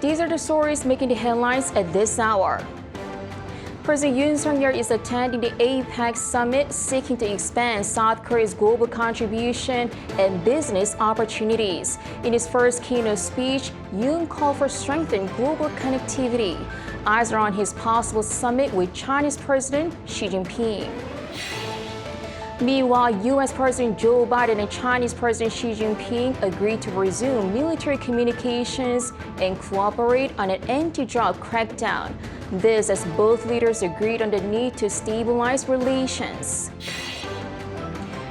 These are the stories making the headlines at this hour. President Yoon is attending the APEC Summit, seeking to expand South Korea's global contribution and business opportunities. In his first keynote speech, Yoon called for strengthened global connectivity. Eyes are on his possible summit with Chinese President Xi Jinping. Meanwhile, U.S. President Joe Biden and Chinese President Xi Jinping agreed to resume military communications and cooperate on an anti-drug crackdown. This as both leaders agreed on the need to stabilize relations.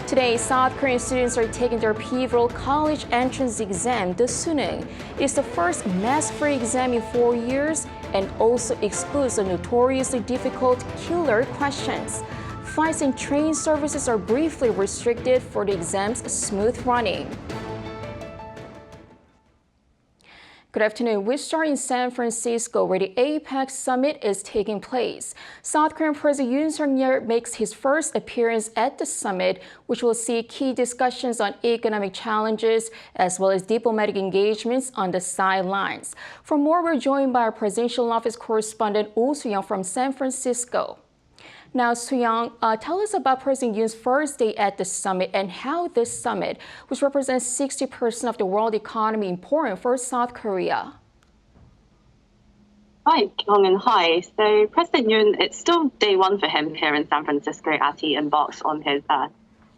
Today, South Korean students are taking their pivotal college entrance exam, the Suneung. It is the first mask-free exam in 4 years and also excludes the notoriously difficult killer questions. Flights and train services are briefly restricted for the exam's smooth running. Good afternoon. We start in San Francisco, where the APEC Summit is taking place. South Korean President Yoon makes his first appearance at the summit, which will see key discussions on economic challenges as well as diplomatic engagements on the sidelines. For more, we're joined by our presidential office correspondent Oh Soo-young from San Francisco. Now, Suneung, tell us about President Yoon's first day at the summit and how this summit, which represents 60% of the world economy, important for South Korea. Hi, Chang, and hi. So President Yoon, it's still day one for him here in San Francisco as he embarks on his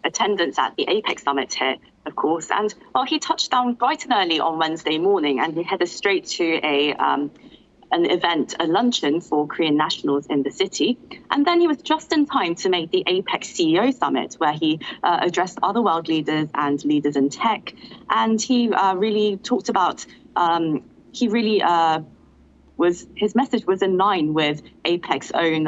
attendance at the APEC Summit here, of course. And well, he touched down bright and early on Wednesday morning, and he headed straight to an event, a luncheon for Korean nationals in the city. And then he was just in time to make the APEC CEO Summit, where he addressed other world leaders and leaders in tech. And he really talked about, his message was in line with APEC's own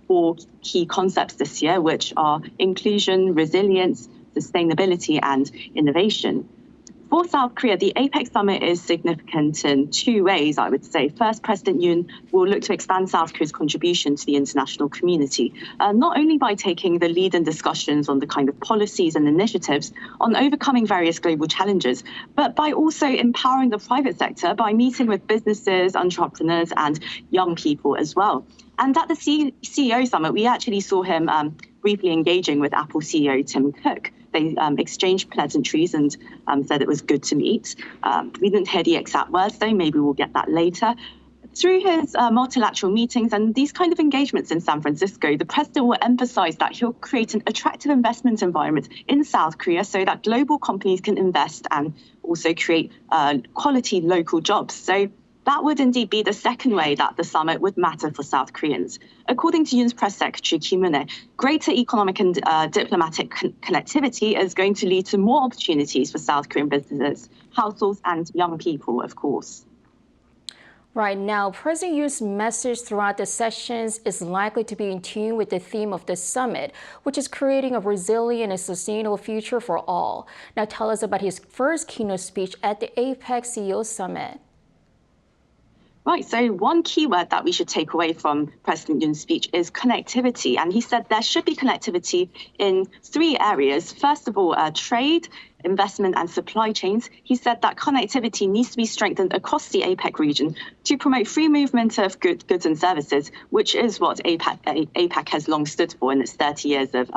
4 key concepts this year, which are inclusion, resilience, sustainability, and innovation. For South Korea, the APEC Summit is significant in 2 ways, I would say. First, President Yoon will look to expand South Korea's contribution to the international community, not only by taking the lead in discussions on the kind of policies and initiatives on overcoming various global challenges, but by also empowering the private sector by meeting with businesses, entrepreneurs, and young people as well. And at the CEO Summit, we actually saw him briefly engaging with Apple CEO Tim Cook. They exchanged pleasantries and said it was good to meet. We didn't hear the exact words, though. Maybe we'll get that later. Through his multilateral meetings and these kind of engagements in San Francisco, the president will emphasize that he'll create an attractive investment environment in South Korea so that global companies can invest and also create quality local jobs. So that would indeed be the second way that the summit would matter for South Koreans. According to Yoon's press secretary, Kim Moon-hae, greater economic and diplomatic connectivity is going to lead to more opportunities for South Korean businesses, households, and young people, of course. Right now, President Yoon's message throughout the sessions is likely to be in tune with the theme of the summit, which is creating a resilient and sustainable future for all. Now, tell us about his first keynote speech at the APEC CEO Summit. Right, so one keyword that we should take away from President Yoon's speech is connectivity. And he said there should be connectivity in 3 areas. First of all, trade, investment and supply chains. He said that connectivity needs to be strengthened across the APEC region to promote free movement of goods and services, which is what APEC has long stood for in its 30 years of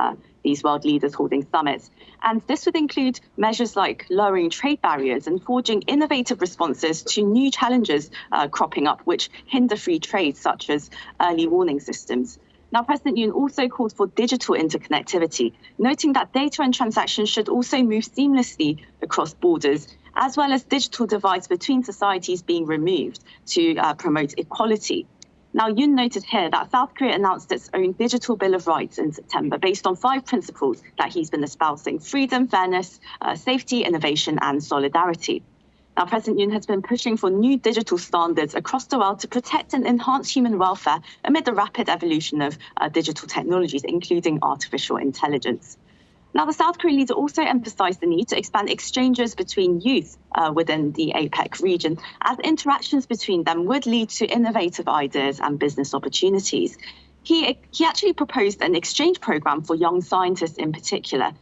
these world leaders holding summits. And this would include measures like lowering trade barriers and forging innovative responses to new challenges cropping up, which hinder free trade, such as early warning systems. Now, President Yoon also called for digital interconnectivity, noting that data and transactions should also move seamlessly across borders, as well as digital divides between societies being removed to promote equality. Now, Yoon noted here that South Korea announced its own digital Bill of Rights in September based on 5 principles that he's been espousing: freedom, fairness, safety, innovation, and solidarity. Now, President Yoon has been pushing for new digital standards across the world to protect and enhance human welfare amid the rapid evolution of digital technologies, including artificial intelligence. Now, the South Korean leader also emphasized the need to expand exchanges between youth within the APEC region, as interactions between them would lead to innovative ideas and business opportunities. He actually proposed an exchange program for young scientists in particular,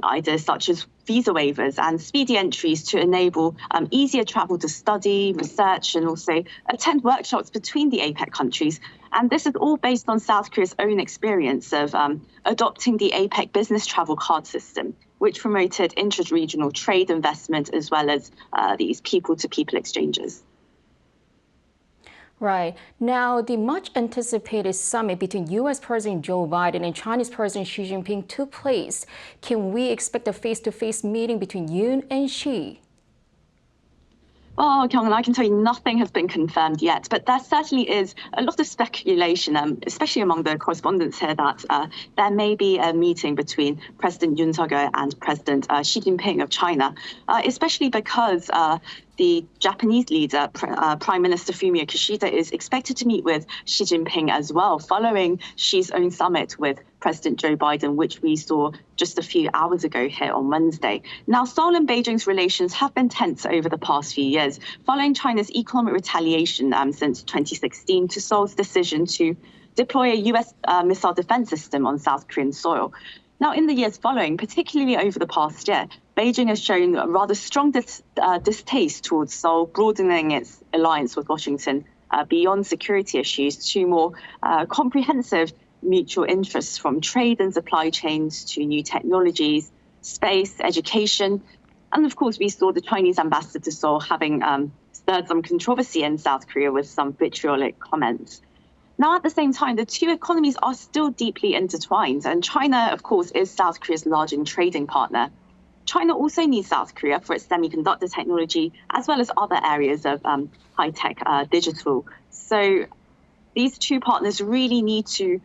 ideas such as visa waivers and speedy entries to enable easier travel to study, research, and also attend workshops between the APEC countries. And this is all based on South Korea's own experience of adopting the APEC business travel card system, which promoted inter-regional trade investment as well as these people-to-people exchanges. Right. Now, the much anticipated summit between U.S. President Joe Biden and Chinese President Xi Jinping took place. Can we expect a face-to-face meeting between Yoon and Xi? Oh, Kyung, I can tell you nothing has been confirmed yet, but there certainly is a lot of speculation, especially among the correspondents here, that there may be a meeting between President Yoon and President Xi Jinping of China, especially because the Japanese leader, Prime Minister Fumio Kishida, is expected to meet with Xi Jinping as well, following Xi's own summit with President Joe Biden, which we saw just a few hours ago here on Wednesday. Now, Seoul and Beijing's relations have been tense over the past few years, following China's economic retaliation since 2016 to Seoul's decision to deploy a U.S. missile defense system on South Korean soil. Now, in the years following, particularly over the past year, Beijing has shown a rather strong distaste towards Seoul, broadening its alliance with Washington beyond security issues to more comprehensive mutual interests, from trade and supply chains to new technologies, space, education. And of course, we saw the Chinese ambassador to Seoul having stirred some controversy in South Korea with some vitriolic comments. Now, at the same time, the two economies are still deeply intertwined, and China, of course, is South Korea's largest trading partner. China also needs South Korea for its semiconductor technology, as well as other areas of high-tech digital. So these two partners really need to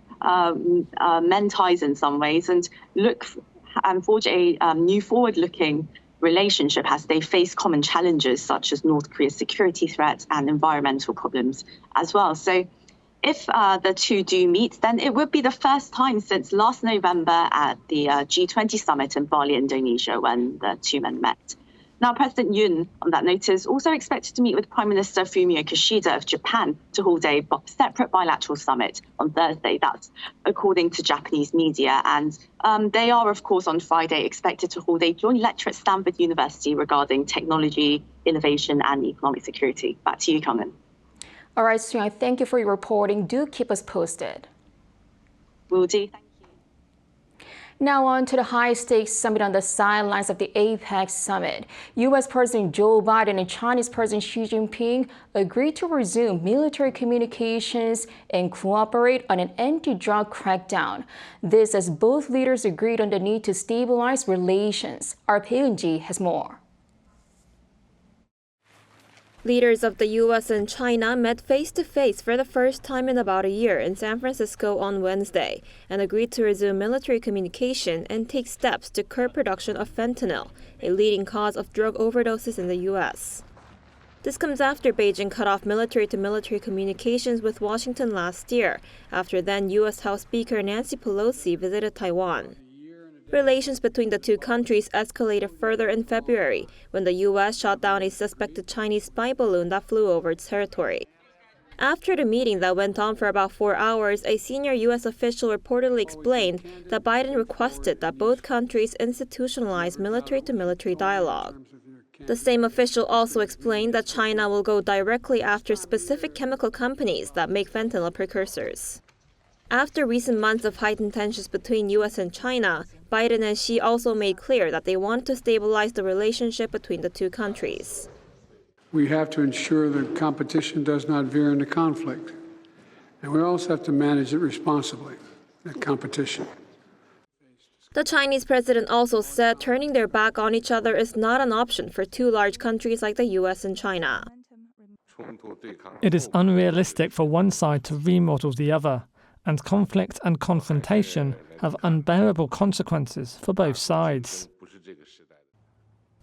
mend ties in some ways and look and forge a new forward-looking relationship as they face common challenges such as North Korea's security threats and environmental problems as well. So if the two do meet, then it would be the first time since last November at the G20 summit in Bali, Indonesia, when the two men met. Now, President Yoon, on that note, is also expected to meet with Prime Minister Fumio Kishida of Japan to hold a separate bilateral summit on Thursday. That's according to Japanese media. And they are, of course, on Friday expected to hold a joint lecture at Stanford University regarding technology, innovation, and economic security. Back to you, Kyung. All right, Suneung, thank you for your reporting. Do keep us posted. Will do. Thank you. Now on to the high-stakes summit on the sidelines of the APEC Summit. U.S. President Joe Biden and Chinese President Xi Jinping agreed to resume military communications and cooperate on an anti-drug crackdown. This as both leaders agreed on the need to stabilize relations. Our Peunji has more. Leaders of the U.S. and China met face-to-face for the first time in about a year in San Francisco on Wednesday and agreed to resume military communication and take steps to curb production of fentanyl, a leading cause of drug overdoses in the U.S. This comes after Beijing cut off military-to-military communications with Washington last year, after then U.S. House Speaker Nancy Pelosi visited Taiwan. Relations between the two countries escalated further in February when the U.S. shot down a suspected Chinese spy balloon that flew over its territory. After the meeting that went on for about 4 hours, a senior U.S. official reportedly explained that Biden requested that both countries institutionalize military-to-military dialogue. The same official also explained that China will go directly after specific chemical companies that make fentanyl precursors. After recent months of heightened tensions between U.S. and China, Biden and Xi also made clear that they want to stabilize the relationship between the two countries. We have to ensure that competition does not veer into conflict. And we also have to manage it responsibly, that competition. The Chinese president also said turning their back on each other is not an option for two large countries like the U.S. and China. It is unrealistic for one side to remodel the other, and conflict and confrontation have unbearable consequences for both sides.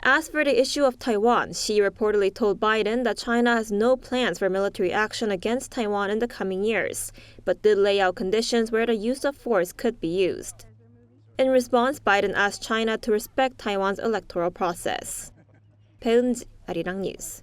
As for the issue of Taiwan, Xi reportedly told Biden that China has no plans for military action against Taiwan in the coming years, but did lay out conditions where the use of force could be used. In response, Biden asked China to respect Taiwan's electoral process. Arirang News.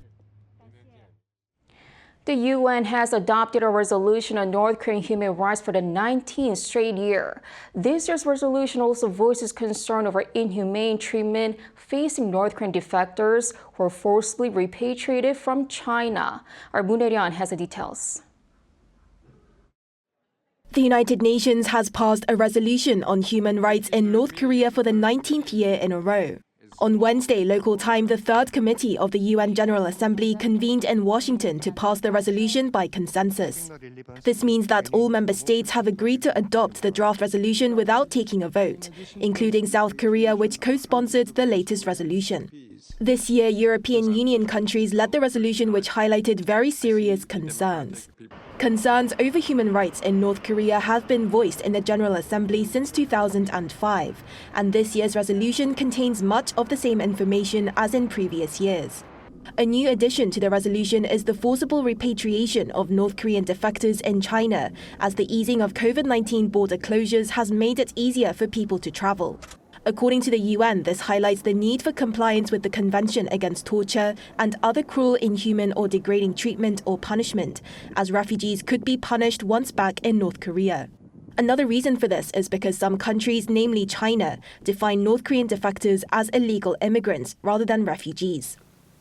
The UN has adopted a resolution on North Korean human rights for the 19th straight year. This year's resolution also voices concern over inhumane treatment facing North Korean defectors who are forcibly repatriated from China. Our Moon Hae-ryun has the details. The United Nations has passed a resolution on human rights in North Korea for the 19th year in a row. On Wednesday, local time, the Third Committee of the UN General Assembly convened in Washington to pass the resolution by consensus. This means that all member states have agreed to adopt the draft resolution without taking a vote, including South Korea, which co-sponsored the latest resolution. This year, European Union countries led the resolution, which highlighted very serious concerns. Concerns over human rights in North Korea have been voiced in the General Assembly since 2005, and this year's resolution contains much of the same information as in previous years. A new addition to the resolution is the forcible repatriation of North Korean defectors in China, as the easing of COVID-19 border closures has made it easier for people to travel. According to the UN, this highlights the need for compliance with the Convention Against Torture and other cruel, inhuman or degrading treatment or punishment, as refugees could be punished once back in North Korea. Another reason for this is because some countries, namely China, define North Korean defectors as illegal immigrants rather than refugees.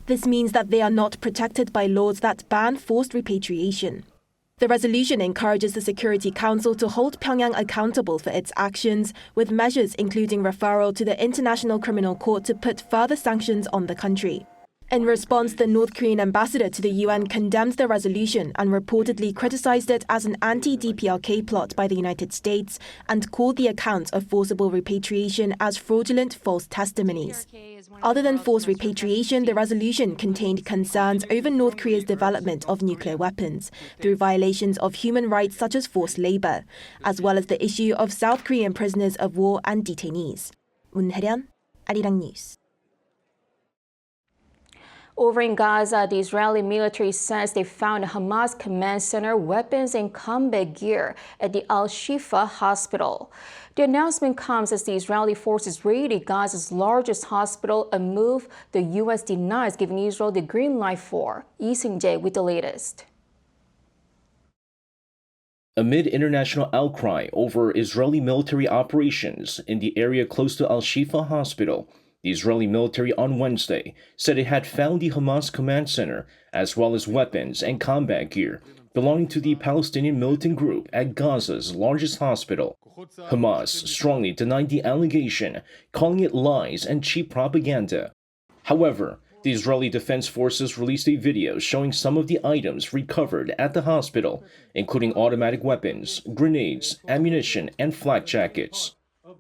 This means that they are not protected by laws that ban forced repatriation. The resolution encourages the Security Council to hold Pyongyang accountable for its actions, with measures including referral to the International Criminal Court to put further sanctions on the country. In response, the North Korean ambassador to the UN condemned the resolution and reportedly criticized it as an anti-DPRK plot by the United States and called the accounts of forcible repatriation as fraudulent false testimonies. Other than forced repatriation, the resolution contained concerns over North Korea's development of nuclear weapons through violations of human rights such as forced labor, as well as the issue of South Korean prisoners of war and detainees. Moon Hae-ryun, Arirang News. Over in Gaza, the Israeli military says they found a Hamas command center, weapons and combat gear at the Al-Shifa hospital. The announcement comes as the Israeli forces raided Gaza's largest hospital, a move the U.S. denies giving Israel the green light for. Lee Seung-jae with the latest. Amid international outcry over Israeli military operations in the area close to Al-Shifa hospital, the Israeli military on Wednesday said it had found the Hamas command center, as well as weapons and combat gear belonging to the Palestinian militant group at Gaza's largest hospital. Hamas strongly denied the allegation, calling it lies and cheap propaganda. However, the Israeli Defense Forces released a video showing some of the items recovered at the hospital, including automatic weapons, grenades, ammunition, and flak jackets.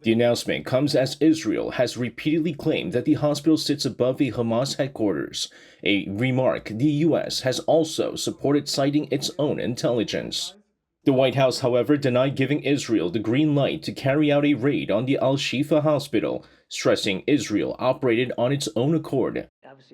The announcement comes as Israel has repeatedly claimed that the hospital sits above a Hamas headquarters, a remark the U.S. has also supported, citing its own intelligence. The White House, however, denied giving Israel the green light to carry out a raid on the Al-Shifa hospital, stressing Israel operated on its own accord.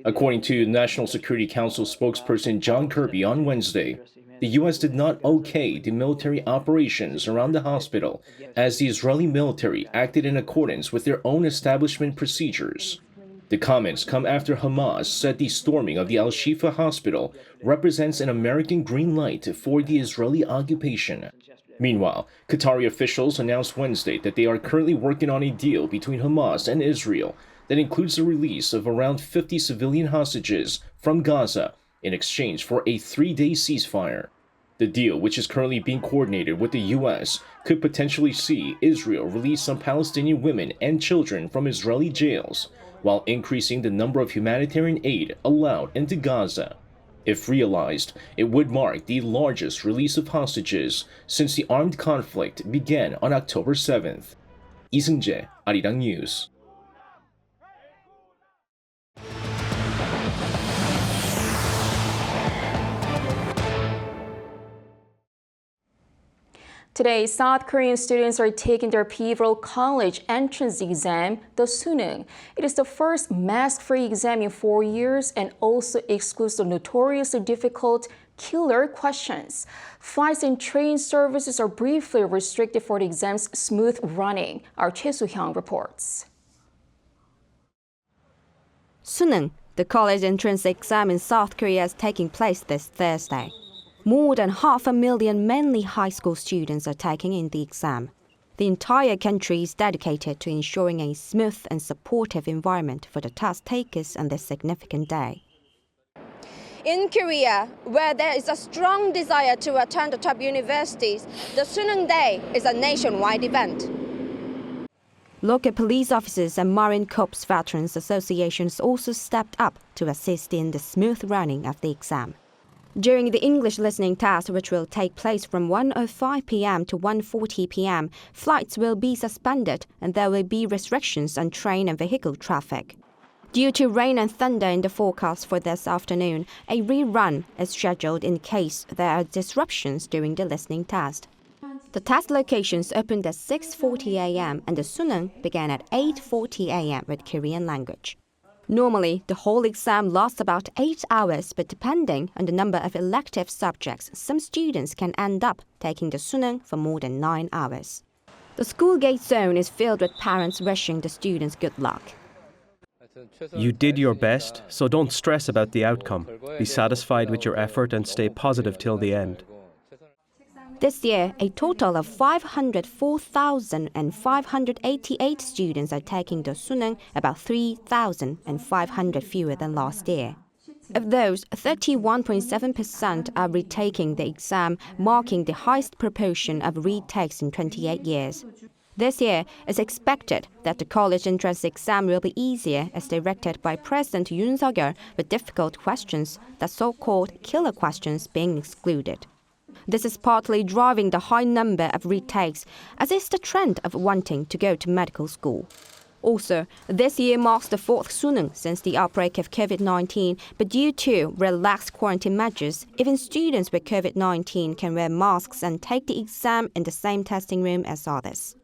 According to National Security Council spokesperson John Kirby on Wednesday, the U.S. did not okay the military operations around the hospital, as the Israeli military acted in accordance with their own establishment procedures. The comments come after Hamas said the storming of the Al-Shifa hospital represents an American green light for the Israeli occupation. Meanwhile, Qatari officials announced Wednesday that they are currently working on a deal between Hamas and Israel that includes the release of around 50 civilian hostages from Gaza in exchange for a 3-day ceasefire. The deal, which is currently being coordinated with the U.S., could potentially see Israel release some Palestinian women and children from Israeli jails, while increasing the number of humanitarian aid allowed into Gaza. If realized, it would mark the largest release of hostages since the armed conflict began on October 7th. Lee Seung-jae, Arirang News. Today, South Korean students are taking their pivotal college entrance exam, the Suneung. It is the first mask-free exam in 4 years and also excludes the notoriously difficult killer questions. Flights and train services are briefly restricted for the exam's smooth running. Our Choi Soo-hyung reports. Suneung, the college entrance exam in South Korea, is taking place this Thursday. More than 500,000 mainly high school students are taking in the exam. The entire country is dedicated to ensuring a smooth and supportive environment for the test takers on this significant day. In Korea, where there is a strong desire to attend the top universities, the Suneung Day is a nationwide event. Local police officers and Marine Corps Veterans Associations also stepped up to assist in the smooth running of the exam. During the English listening test, which will take place from 1:05 p.m. to 1:40 p.m., flights will be suspended and there will be restrictions on train and vehicle traffic. Due to rain and thunder in the forecast for this afternoon, a rerun is scheduled in case there are disruptions during the listening test. The test locations opened at 6:40 a.m. and the Suneung began at 8:40 a.m. with Korean language. Normally, the whole exam lasts about 8 hours, but depending on the number of elective subjects, some students can end up taking the Suneung for more than 9 hours. The school gate zone is filled with parents wishing the students good luck. You did your best, so don't stress about the outcome. Be satisfied with your effort and stay positive till the end. This year, a total of 504,588 students are taking the Suneung, about 3,500 fewer than last year. Of those, 31.7% are retaking the exam, marking the highest proportion of retakes in 28 years. This year, it's expected that the college entrance exam will be easier as directed by President Yoon with difficult questions, the so-called killer questions being excluded. This is partly driving the high number of retakes, as is the trend of wanting to go to medical school. Also, this year marks the fourth Suneung since the outbreak of COVID-19, but due to relaxed quarantine measures, even students with COVID-19 can wear masks and take the exam in the same testing room as others.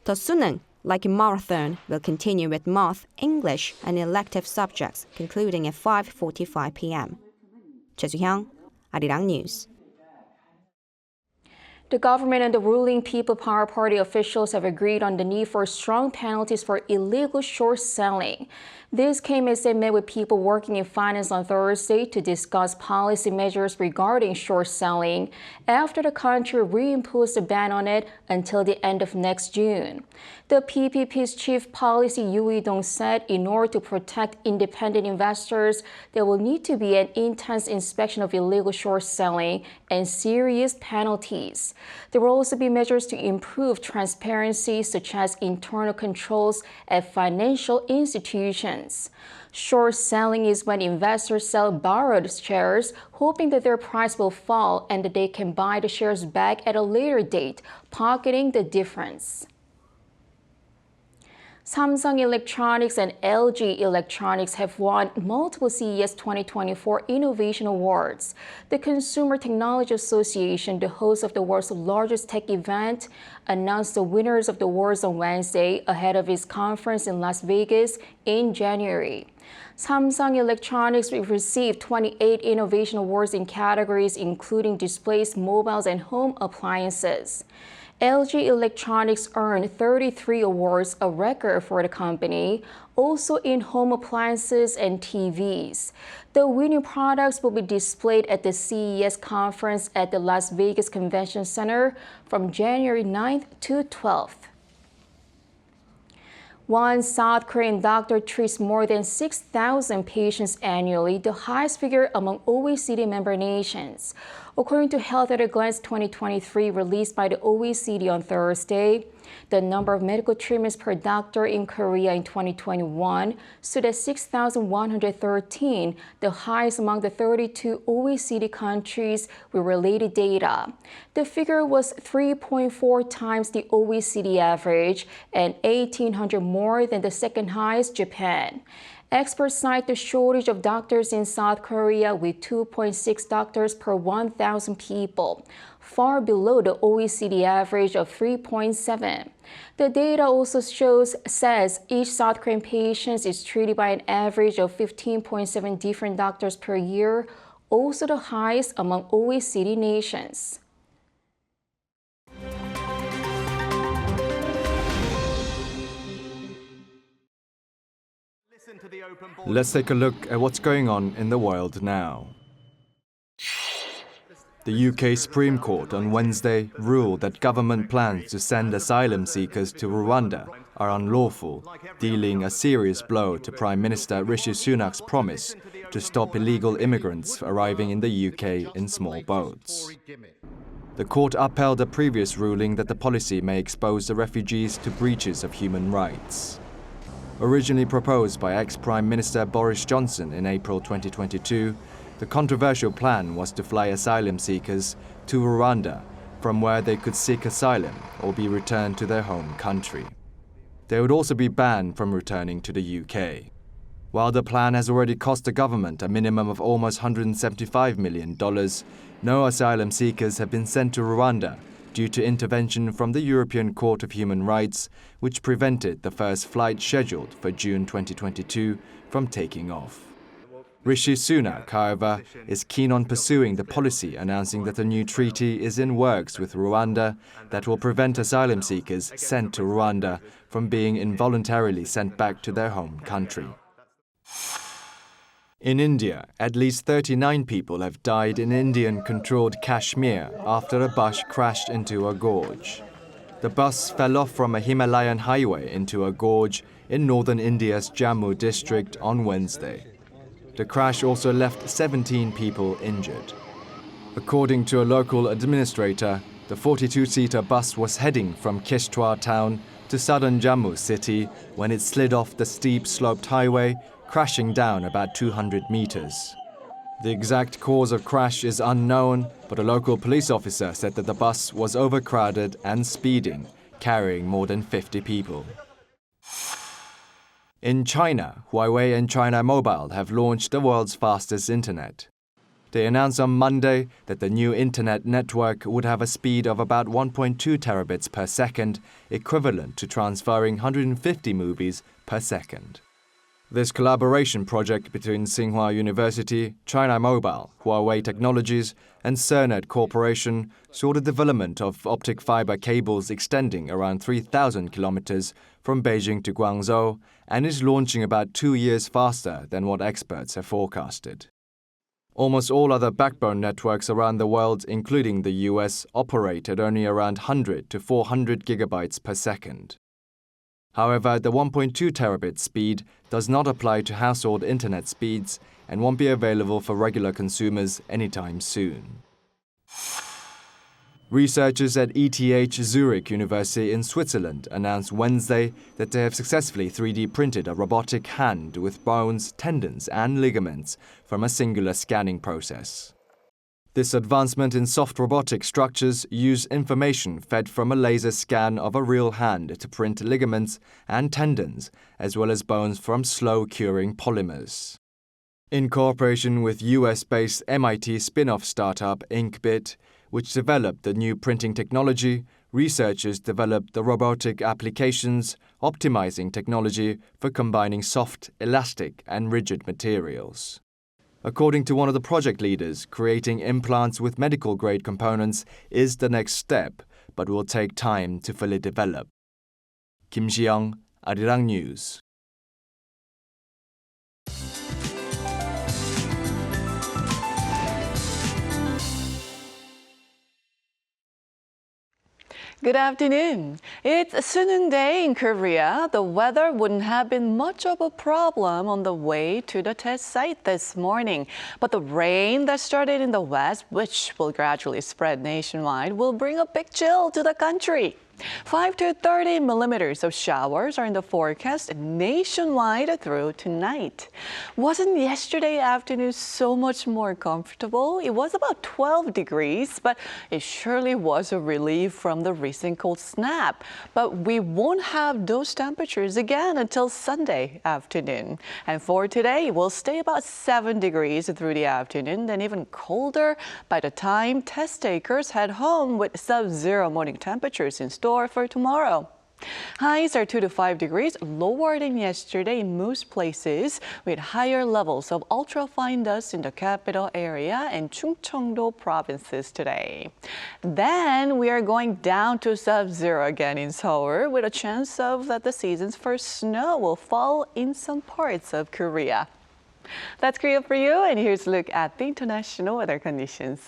The Suneung, like a marathon, will continue with math, English, and elective subjects, concluding at 5:45 p.m. Suneung, Arirang News. The government and the ruling People Power Party officials have agreed on the need for strong penalties for illegal short selling. This came as they met with people working in finance on Thursday to discuss policy measures regarding short selling after the country reimposed a ban on it until the end of next June. The PPP's chief policy Yoon said in order to protect independent investors, there will need to be an intense inspection of illegal short selling and serious penalties. There will also be measures to improve transparency, such as internal controls at financial institutions. Short selling is when investors sell borrowed shares, hoping that their price will fall and that they can buy the shares back at a later date, pocketing the difference. Samsung Electronics and LG Electronics have won multiple CES 2024 Innovation Awards. The Consumer Technology Association, the host of the world's largest tech event, announced the winners of the awards on Wednesday ahead of its conference in Las Vegas in January. Samsung Electronics received 28 innovation awards in categories including displays, mobiles, and home appliances. LG Electronics earned 33 awards, a record for the company, also in home appliances and TVs. The winning products will be displayed at the CES conference at the Las Vegas Convention Center from January 9th to 12th. One South Korean doctor treats more than 6,000 patients annually, the highest figure among OECD member nations. According to Health at a Glance 2023 released by the OECD on Thursday, the number of medical treatments per doctor in Korea in 2021 stood at 6,113, the highest among the 32 OECD countries with related data. The figure was 3.4 times the OECD average and 1,800 more than the second highest, Japan. Experts cite the shortage of doctors in South Korea with 2.6 doctors per 1,000 people, far below the OECD average of 3.7. The data also says each South Korean patient is treated by an average of 15.7 different doctors per year, also the highest among OECD nations. Let's take a look at what's going on in the world now. The UK Supreme Court on Wednesday ruled that government plans to send asylum seekers to Rwanda are unlawful, dealing a serious blow to Prime Minister Rishi Sunak's promise to stop illegal immigrants arriving in the UK in small boats. The court upheld a previous ruling that the policy may expose the refugees to breaches of human rights. Originally proposed by ex-Prime Minister Boris Johnson in April 2022, the controversial plan was to fly asylum seekers to Rwanda, from where they could seek asylum or be returned to their home country. They would also be banned from returning to the UK. While the plan has already cost the government a minimum of almost $175 million, no asylum seekers have been sent to Rwanda due to intervention from the European Court of Human Rights, which prevented the first flight scheduled for June 2022 from taking off. Rishi Sunak, however, is keen on pursuing the policy, announcing that a new treaty is in works with Rwanda that will prevent asylum seekers sent to Rwanda from being involuntarily sent back to their home country. In India, at least 39 people have died in Indian-controlled Kashmir after a bus crashed into a gorge. The bus fell off from a Himalayan highway into a gorge in northern India's Jammu district on Wednesday. The crash also left 17 people injured. According to a local administrator, the 42-seater bus was heading from Kishtwar town to southern Jammu city when it slid off the steep sloped highway, crashing down about 200 meters. The exact cause of crash is unknown, but a local police officer said that the bus was overcrowded and speeding, carrying more than 50 people. In China, Huawei and China Mobile have launched the world's fastest internet. They announced on Monday that the new internet network would have a speed of about 1.2 terabits per second, equivalent to transferring 150 movies per second. This collaboration project between Tsinghua University, China Mobile, Huawei Technologies, and Cernet Corporation saw the development of optic fiber cables extending around 3,000 kilometers from Beijing to Guangzhou and is launching about 2 years faster than what experts have forecasted. Almost all other backbone networks around the world, including the US, operate at only around 100 to 400 gigabytes per second. However, the 1.2 terabit speed does not apply to household internet speeds and won't be available for regular consumers anytime soon. Researchers at ETH Zurich University in Switzerland announced Wednesday that they have successfully 3D printed a robotic hand with bones, tendons, and ligaments from a singular scanning process. This advancement in soft robotic structures used information fed from a laser scan of a real hand to print ligaments and tendons, as well as bones from slow-curing polymers. In cooperation with US-based MIT spin-off startup Inkbit, which developed the new printing technology, researchers developed the robotic applications, optimizing technology for combining soft, elastic, and rigid materials. According to one of the project leaders, creating implants with medical-grade components is the next step, but will take time to fully develop. Kim Ji-young, Arirang News. Good afternoon. It's Suneung Day in Korea. The weather wouldn't have been much of a problem on the way to the test site this morning. But the rain that started in the west, which will gradually spread nationwide, will bring a big chill to the country. 5 to 30 millimeters of showers are in the forecast nationwide through tonight. Wasn't yesterday afternoon so much more comfortable? It was about 12 degrees, but it surely was a relief from the recent cold snap. But we won't have those temperatures again until Sunday afternoon. And for today, we'll stay about 7 degrees through the afternoon, then even colder by the time test takers head home with sub-zero morning temperatures in store for tomorrow. Highs are 2 to 5 degrees lower than yesterday in most places, with higher levels of ultrafine dust in the capital area and Chungcheongdo provinces today. Then we are going down to sub-zero again in Seoul, with a chance of that the season's first snow will fall in some parts of Korea. That's Korea for you, and here's a look at the international weather conditions.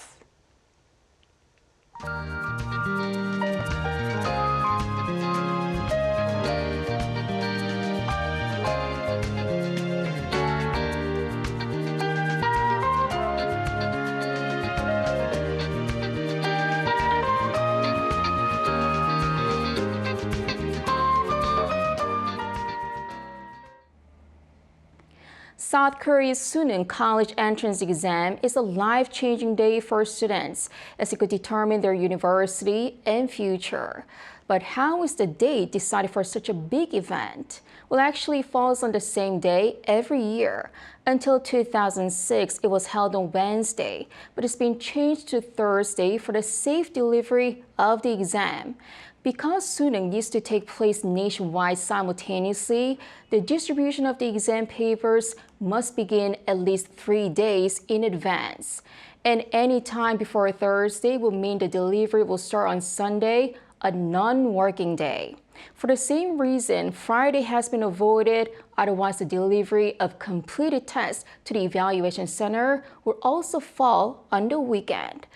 South Korea's Suneung college entrance exam is a life-changing day for students as it could determine their university and future. But how is the date decided for such a big event? Well, actually it falls on the same day every year. Until 2006, it was held on Wednesday, but it's been changed to Thursday for the safe delivery of the exam. Because Suneung used to take place nationwide simultaneously, the distribution of the exam papers must begin at least 3 days in advance. And any time before Thursday will mean the delivery will start on Sunday, a non-working day. For the same reason, Friday has been avoided, otherwise the delivery of completed tests to the evaluation center will also fall on the weekend.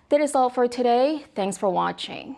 That is all for today. Thanks for watching.